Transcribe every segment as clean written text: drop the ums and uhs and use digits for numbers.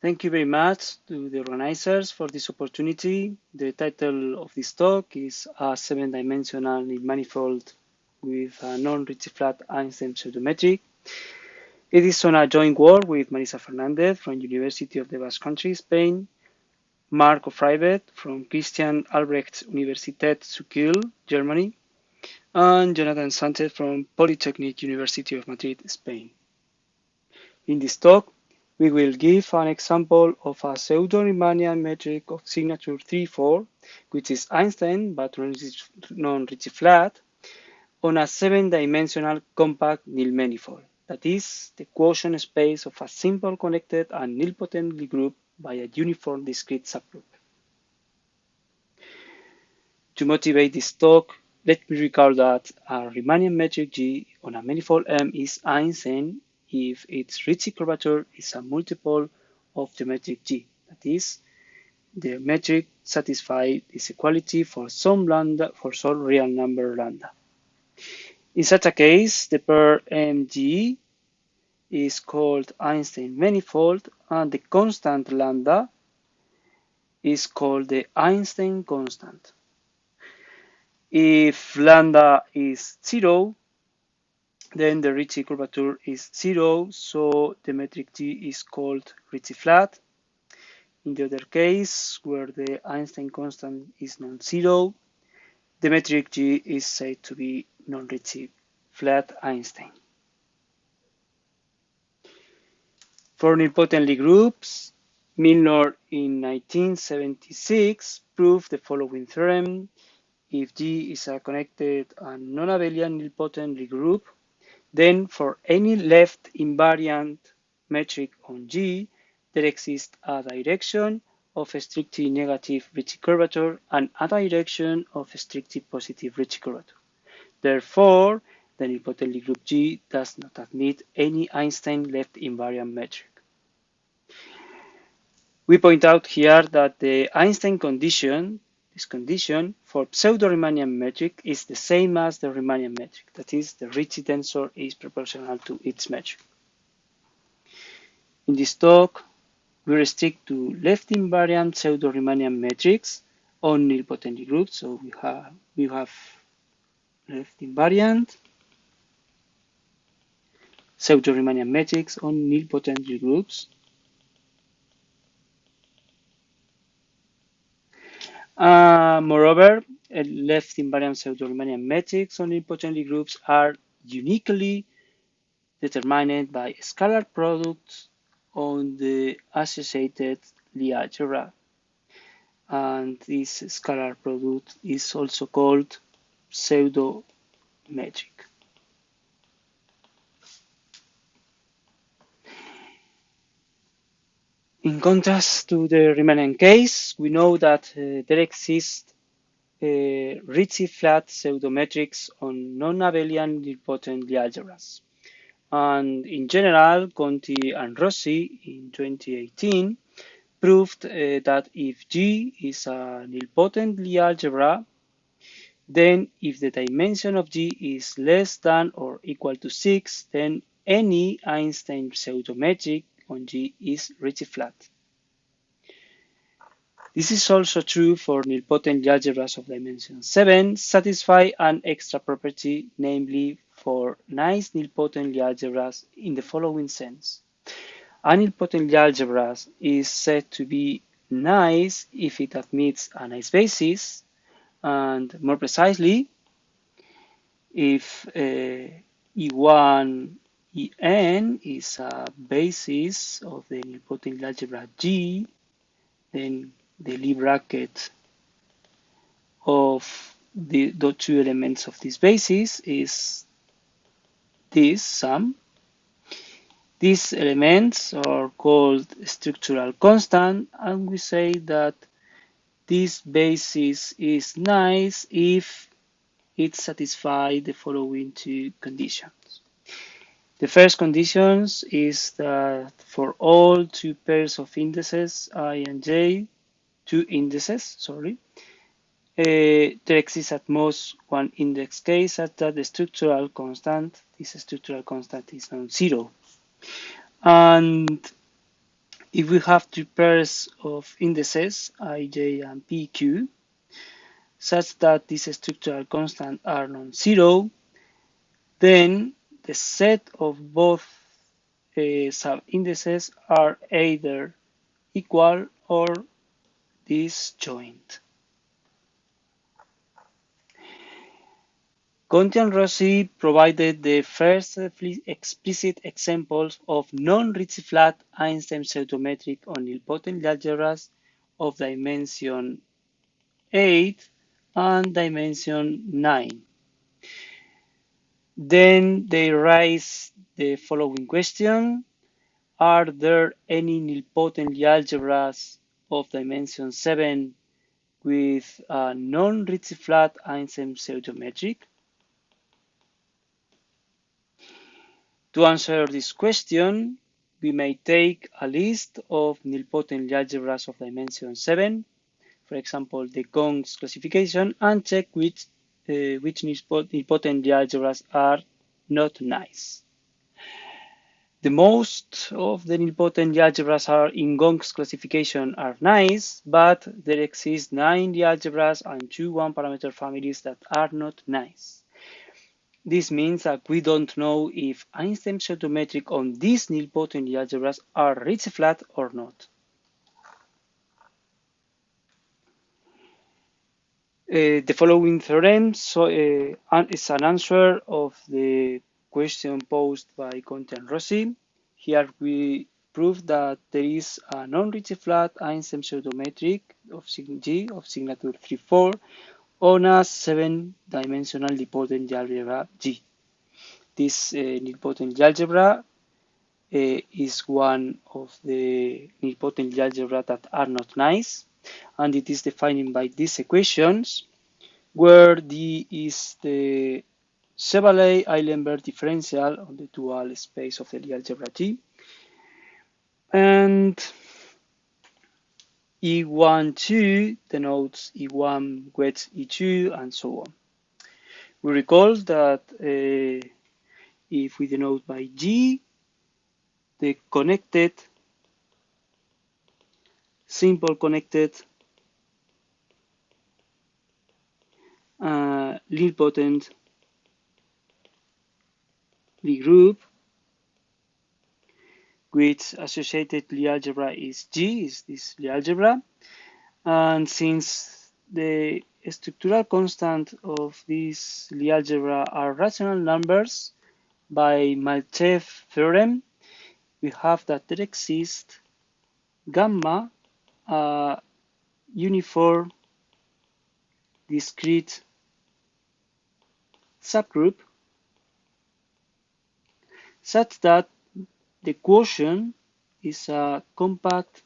Thank you very much to the organizers for this opportunity. The title of this talk is a 7-dimensional manifold with a non-Ricci-flat Einstein pseudo-metric. It is on a joint work with Marisa Fernandez from University of the Basque Country, Spain, Marco Freibert from Christian Albrecht Universität zu Kiel, Germany, and Jonathan Sánchez from Polytechnic University of Madrid, Spain. In this talk, we will give an example of a pseudo-Riemannian metric of signature 3,4, which is Einstein but non-Ricci-flat, on a 7-dimensional compact nilmanifold, that is, the quotient space of a simple connected and nilpotent group by a uniform discrete subgroup. To motivate this talk, let me recall that a Riemannian metric G on a manifold M is Einstein if its Ricci curvature is a multiple of the metric G, that is, the metric satisfies this equality for some real number lambda. In such a case, the pair MG is called Einstein manifold, and the constant lambda is called the Einstein constant. If lambda is 0, then the Ricci curvature is 0, so the metric G is called Ricci-flat. In the other case, where the Einstein constant is non-zero, the metric G is said to be non-Ricci-flat Einstein. For nilpotent groups, Milnor in 1976 proved the following theorem. If G is a connected and non-abelian nilpotent group, then for any left-invariant metric on G, there exists a direction of a strictly negative Ricci curvature and a direction of a strictly positive Ricci curvature. Therefore, the nilpotent group G does not admit any Einstein left-invariant metric. We point out here that the Einstein condition, this condition for pseudo-Riemannian metric is the same as the Riemannian metric, that is, the Ricci tensor is proportional to its metric. In this talk, we restrict to left-invariant pseudo-Riemannian metrics on nilpotent groups. So we have left-invariant pseudo-Riemannian metrics on nilpotent groups. Moreover, left-invariant pseudo-Riemannian metrics on nilpotent groups are uniquely determined by scalar products on the associated Lie algebra. And this scalar product is also called pseudo-metric. In contrast to the Riemannian case, we know that there exist Ricci-flat pseudometrics on non-abelian nilpotent Lie algebras. And in general, Conti and Rossi in 2018 proved that if G is a nilpotent Lie algebra, then if the dimension of G is less than or equal to 6, then any Einstein pseudometric on G is Ricci-flat. This is also true for nilpotent algebras of dimension 7, satisfy an extra property, namely for nice nilpotent algebras in the following sense. A nilpotent algebra is said to be nice if it admits a nice basis, and more precisely, if E1 En is a basis of the nilpotent algebra G, then the Lie bracket of the two elements of this basis is this sum. These elements are called structural constant, and we say that this basis is nice if it satisfies the following two conditions. The first condition is that for all two pairs of indices I and j, there exists at most one index case such that the structural constant, this structural constant is non-zero. And if we have two pairs of indices, ij and pq, such that these structural constants are non-zero, then the set of both sub-indices are either equal or disjoint. Conti and Rossi provided the first explicit examples of non-Ricci-flat Einstein pseudo-metric or nilpotent algebras of dimension 8 and dimension 9. Then they raise the following question: are there any nilpotent algebras of dimension 7 with a non-Ricci-flat Einstein pseudo-metric? To answer this question, we may take a list of nilpotent algebras of dimension 7, for example, the Gong's classification, and check which nilpotent algebras are not nice. The most of the nilpotent algebras are in Gong's classification are nice, but there exist 9 algebras and 2 one-parameter families that are not nice. This means that we don't know if Einstein pseudo-metric on these nilpotent algebras are Ricci-flat or not. The following theorem is an answer of the question posed by Conti and Rossi. Here we prove that there is a non-Ricci-flat Einstein pseudo-metric of G of signature 3, 4 on a 7-dimensional nilpotent algebra G. This nilpotent algebra is one of the nilpotent algebra that are not nice, and it is defined by these equations, where D is the Chevalley-Eilenberg differential on the dual space of the algebra G, and E12 denotes E1 with E2, and so on. We recall that if we denote by G, the connected, simple connected nilpotent Lie group with associated Lie algebra is G, is this Lie algebra. And since the structural constant of this Lie algebra are rational numbers, by Malchev theorem, we have that there exists gamma, a uniform discrete subgroup, such that the quotient is a compact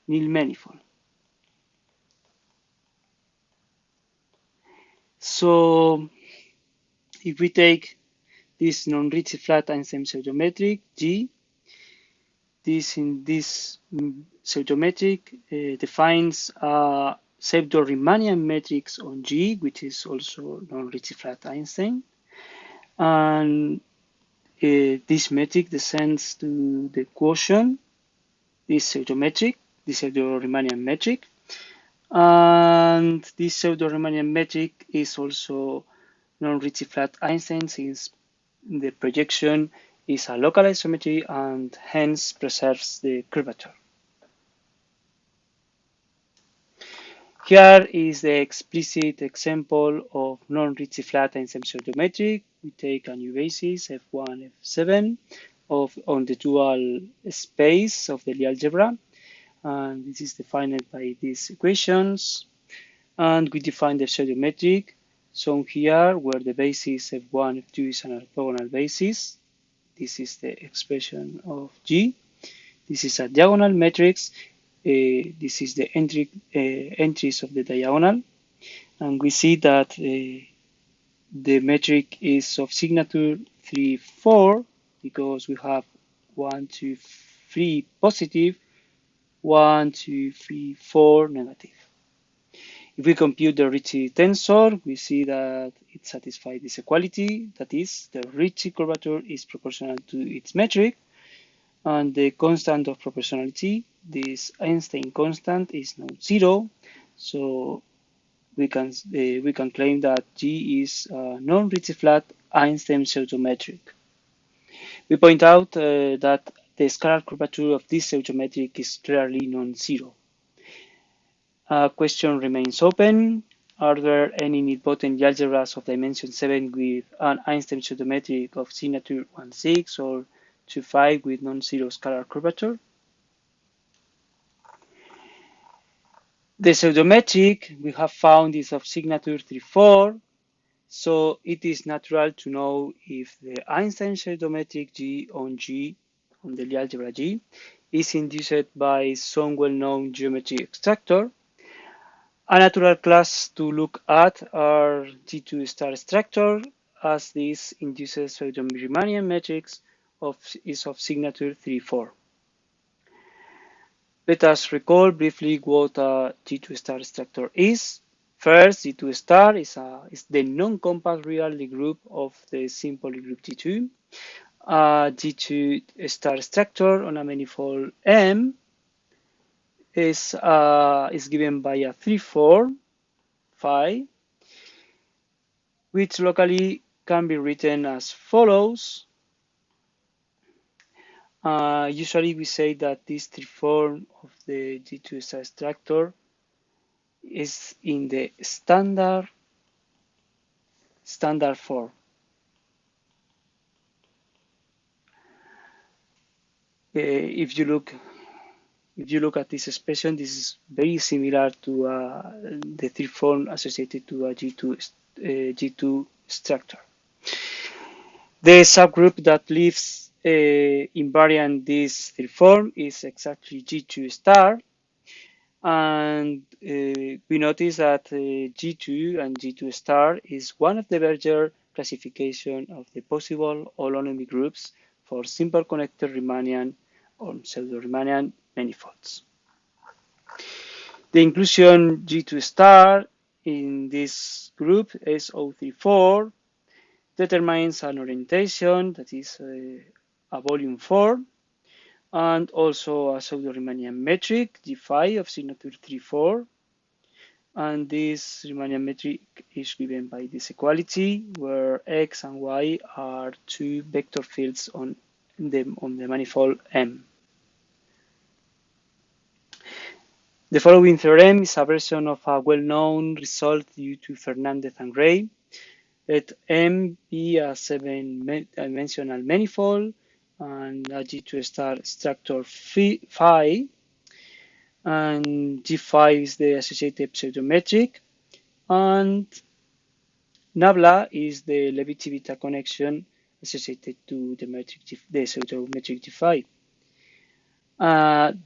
nilmanifold. So if we take this non-Ricci-flat Einstein pseudo-metric G, this pseudo-metric defines a pseudo-Riemannian matrix on G, which is also non-Ricci-flat Einstein, and this metric descends to the quotient, this pseudo-Riemannian metric, and this pseudo-Riemannian metric is also non-Ricci-flat Einstein, since the projection is a local isometry and hence preserves the curvature. Here is the explicit example of non-Ricci-flat Einstein pseudo-metric. We take a new basis F1, F7 on the dual space of the Lie algebra, and this is defined by these equations. And we define the pseudo-metric shown here, where the basis F1, F2 is an orthogonal basis. This is the expression of G. This is a diagonal matrix. This is the entries of the diagonal, and we see that the metric is of signature 3, 4, because we have 1, 2, 3 positive, 1, 2, 3, 4 negative. If we compute the Ricci tensor, we see that it satisfies this equality, that is, the Ricci curvature is proportional to its metric, and the constant of proportionality, this Einstein constant, is non-zero. So we can claim that G is a non-Ricci-flat Einstein pseudo-metric. We point out that the scalar curvature of this pseudo-metric is clearly non-zero. Question remains open. Are there any nilpotent algebras of dimension 7 with an Einstein pseudo-metric of signature 1,6 or 2,5 with non-zero scalar curvature? The pseudo-metric we have found is of signature 3,4, so it is natural to know if the Einstein pseudo-metric G on the algebra G, is induced by some well-known geometry extractor. A natural class to look at are G2 star structure, as this induces pseudo-Riemannian matrix is of signature 3,4. Let us recall briefly what a G2 star structure is. First, G2 star is the non-compact real Lie group of the simple Lie group G2. A G2 star structure on a manifold M is given by a 3,4 phi, which locally can be written as follows. Usually we say that this 3,4 of the G2 star structure is in the standard form. If you look at this expression, this is very similar to the 3 form associated to a G2 structure. The subgroup that leaves invariant this 3 form is exactly G2 star, and we notice that G2 and G2 star is one of the Berger classification of the possible holonomic groups for simple connected Riemannian or pseudo-Riemannian manifolds. The inclusion G2 star in this group SO34 determines an orientation that is a volume form, and also a pseudo-Riemannian metric G5 of signature 3,4. And this Riemannian metric is given by this equality, where X and Y are two vector fields on the manifold M. The following theorem is a version of a well-known result due to Fernandez and Gray. Let M be a 7-dimensional manifold and a G2 star structure phi, and G5 is the associated pseudo-metric, and nabla is the Levi-Civita connection associated to the pseudo-metric G5.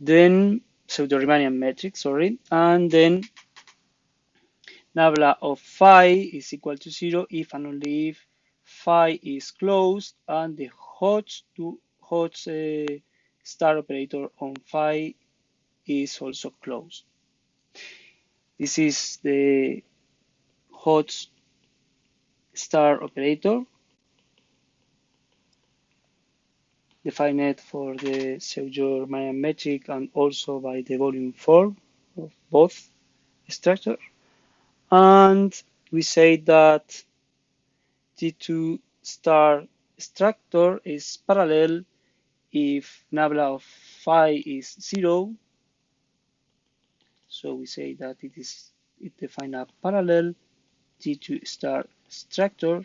Then pseudo-Riemannian metric, and then nabla of phi is equal to 0 if and only if phi is closed and the Hodge star operator on phi is also closed. This is the Hodge star operator defined for the pseudo-Riemannian metric and also by the volume form of both structures. And we say that G2 star structure is parallel if nabla of phi is 0. So we say that it defines a parallel G2 star structure.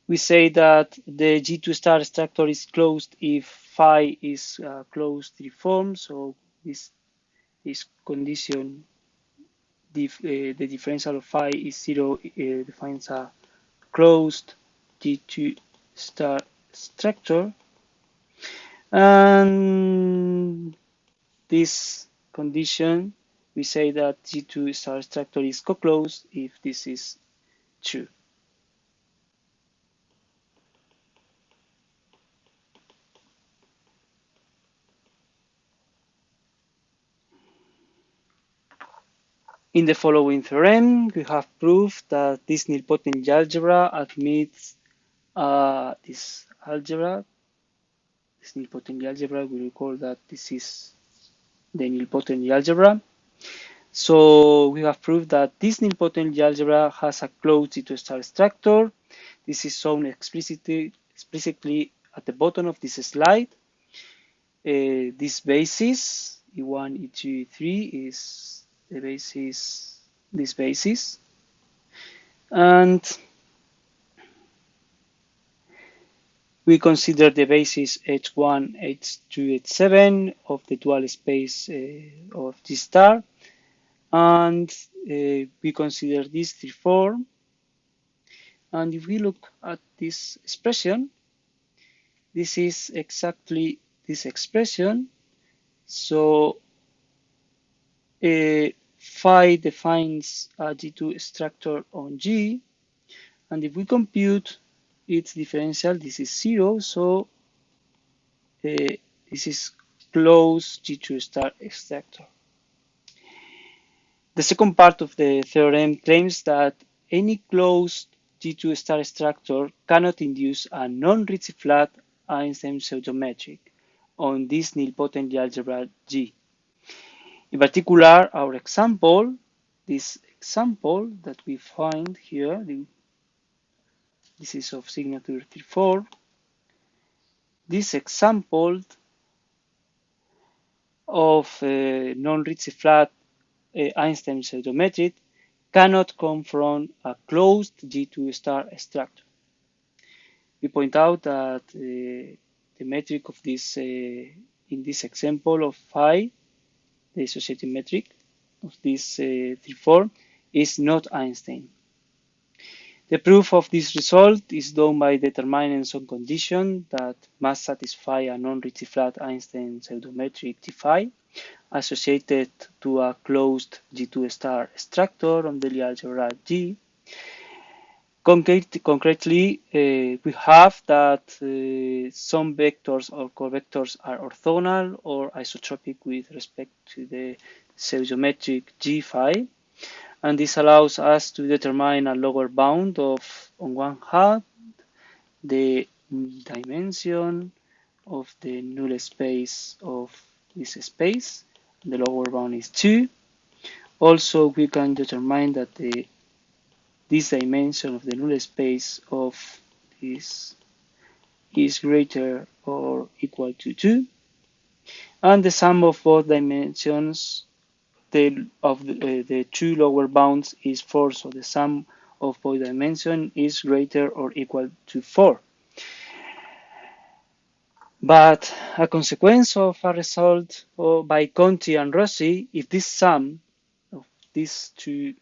We say that the G2 star structure is closed if phi is closed 3 form. So this condition, the differential of phi is 0, defines a closed G2 star structure. And this condition, we say that G2 star structure is co-closed if this is true. In the following theorem, we have proved that this nilpotent algebra admits this algebra this nilpotent algebra, we recall that this is the nilpotent algebra. So we have proved that this nilpotent algebra has a closed G2 star structure. This is shown explicitly at the bottom of this slide. This basis, E1, E2, E3, is the basis, this basis. And we consider the basis H1, H2, H7 of the dual space of G star. And we consider this three form. And if we look at this expression, this is exactly this expression. So phi defines a G2 structure on G, and if we compute its differential, this is 0, so this is closed G2 star structure. The second part of the theorem claims that any closed G2 star structure cannot induce a non-Ricci-flat Einstein pseudo-metric on this nilpotent algebra G. In particular, our example, this example that we find here, this is of signature 34. This example of non-Ricci-flat Einstein pseudo-metric cannot come from a closed G2 star structure. We point out that the metric of this, in this example of phi, the associative metric of this form, is not Einstein. The proof of this result is done by determining some condition that must satisfy a non-Ricci-flat Einstein pseudo-metric G phi associated to a closed G2 star structure on the algebra G. Concretely, we have that some vectors or covectors are orthogonal or isotropic with respect to the pseudo-metric G phi, and this allows us to determine a lower bound of, on one hand, the dimension of the null space of this space. The lower bound is 2. Also, we can determine that this dimension of the null space of this is greater or equal to 2. And the sum of both dimensions of the two lower bounds is 4. So the sum of both dimensions is greater or equal to 4. But a consequence of a result by Conti and Rossi, if this sum of these two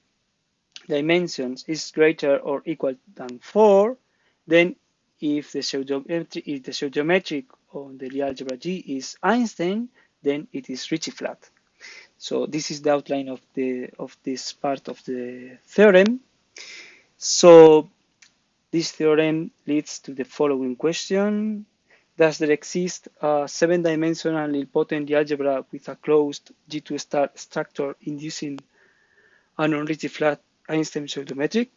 dimensions is greater or equal than 4, then if the pseudo-metric on the algebra G is Einstein, then it is Ricci-flat. So this is the outline of this part of the theorem. So this theorem leads to the following question. Does there exist a 7-dimensional nilpotent algebra with a closed G2 star structure inducing a non-Ricci-flat Einstein pseudo-metric?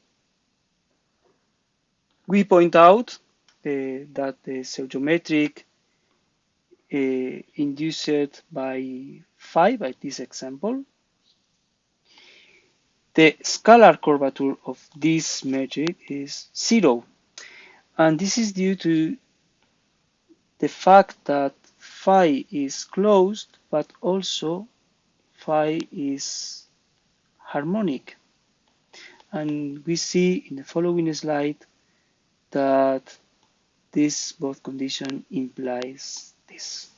We point out that the pseudo-metric induced by phi, by this example, the scalar curvature of this metric is 0. And this is due to the fact that phi is closed, but also phi is harmonic. And we see in the following slide that this both condition implies this.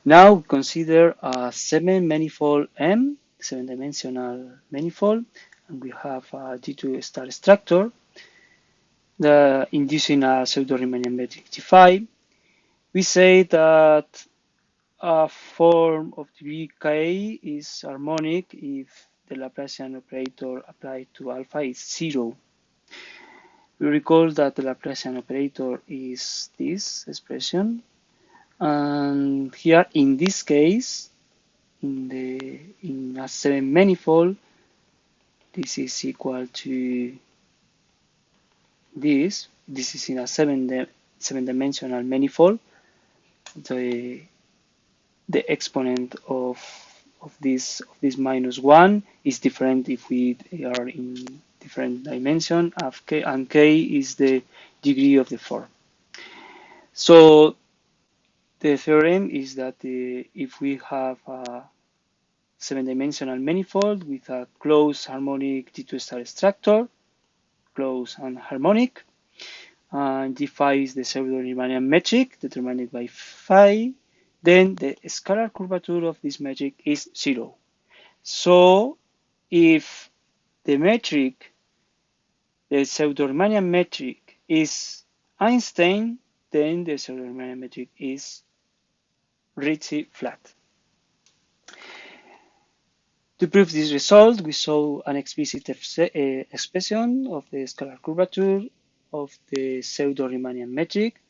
Now consider a 7-manifold M, 7-dimensional manifold, and we have a G2 star structure, inducing a pseudo-Riemannian metric G phi. We say that a form of degree k is harmonic if the Laplacian operator applied to alpha is 0. We recall that the Laplacian operator is this expression, and here in this case, in a 7-manifold, this is equal to this is in a seven-dimensional manifold. The exponent of this minus 1 is different if we are in different dimension, and k is the degree of the form. So the theorem is that if we have a seven-dimensional manifold with a closed harmonic T2 star structure, closed and harmonic, and g phi is the pseudo-Riemannian metric determined by phi, then the scalar curvature of this metric is 0. So if the metric, the pseudo-Riemannian metric, is Einstein, then the pseudo-Riemannian metric is Ricci-flat. To prove this result, we saw an explicit expression of the scalar curvature of the pseudo-Riemannian metric.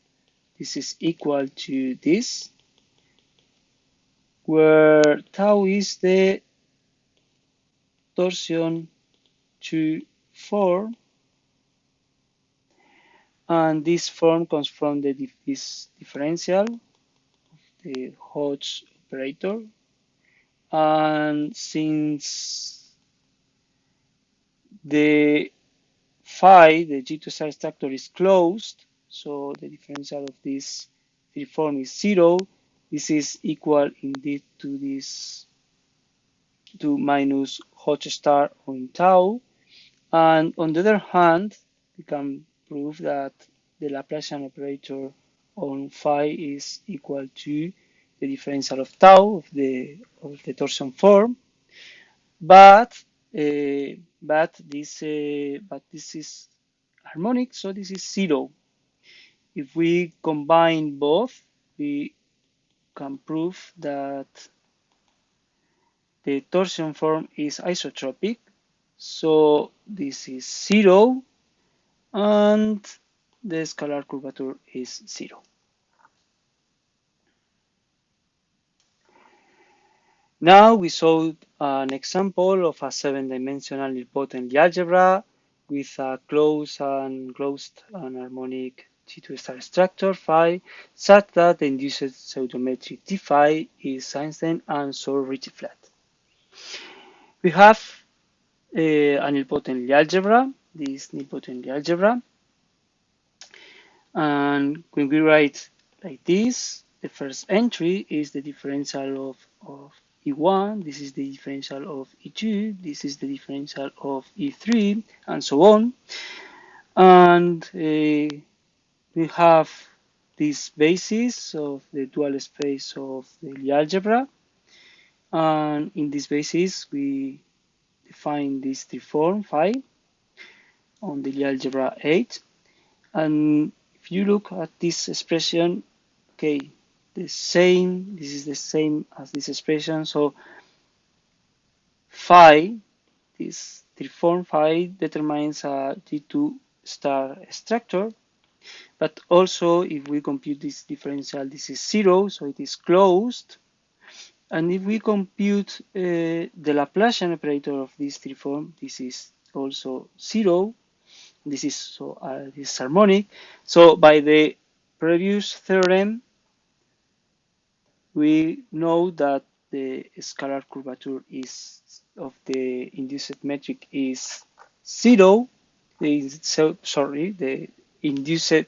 This is equal to this, where tau is the torsion to form, and this form comes from this differential, the Hodge operator. And since the phi, the G2 star structure, is closed, so the differential of this free form is 0, this is equal indeed to this, to minus Hodge star on tau. And on the other hand, we can prove that the Laplacian operator on phi is equal to the differential of tau of the torsion form, but this is harmonic, so this is 0. If we combine both, we can prove that the torsion form is isotropic, so this is 0, and the scalar curvature is 0. Now we saw an example of a seven-dimensional nilpotent algebra with a closed and harmonic T2 star structure phi, such that the induced pseudo-metric T phi is Einstein and so Ricci-flat. We have a nilpotent algebra, this nilpotent algebra, and when we write like this, the first entry is the differential of E1, this is the differential of E2, this is the differential of E3, and so on. And we have this basis of the dual space of the algebra. And in this basis, we define this triform phi on the algebra 8. And if you look at this expression, okay, this is the same as this expression. So phi, this triform phi, determines a G2 star structure. But also, if we compute this differential, this is 0, so it is closed. And if we compute the Laplacian operator of this triform, this is also 0. This is this is harmonic. So by the previous theorem, we know that the scalar curvature is of the induced metric is 0. The induced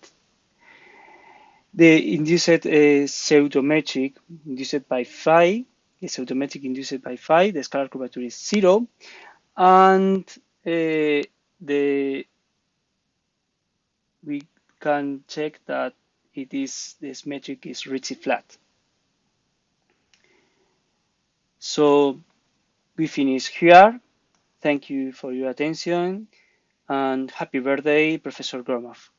pseudo-metric induced by phi, the pseudo-metric induced by phi, the scalar curvature is 0, and we can check that this metric is Ricci-flat. So we finish here. Thank you for your attention, and happy birthday, Professor Gromov.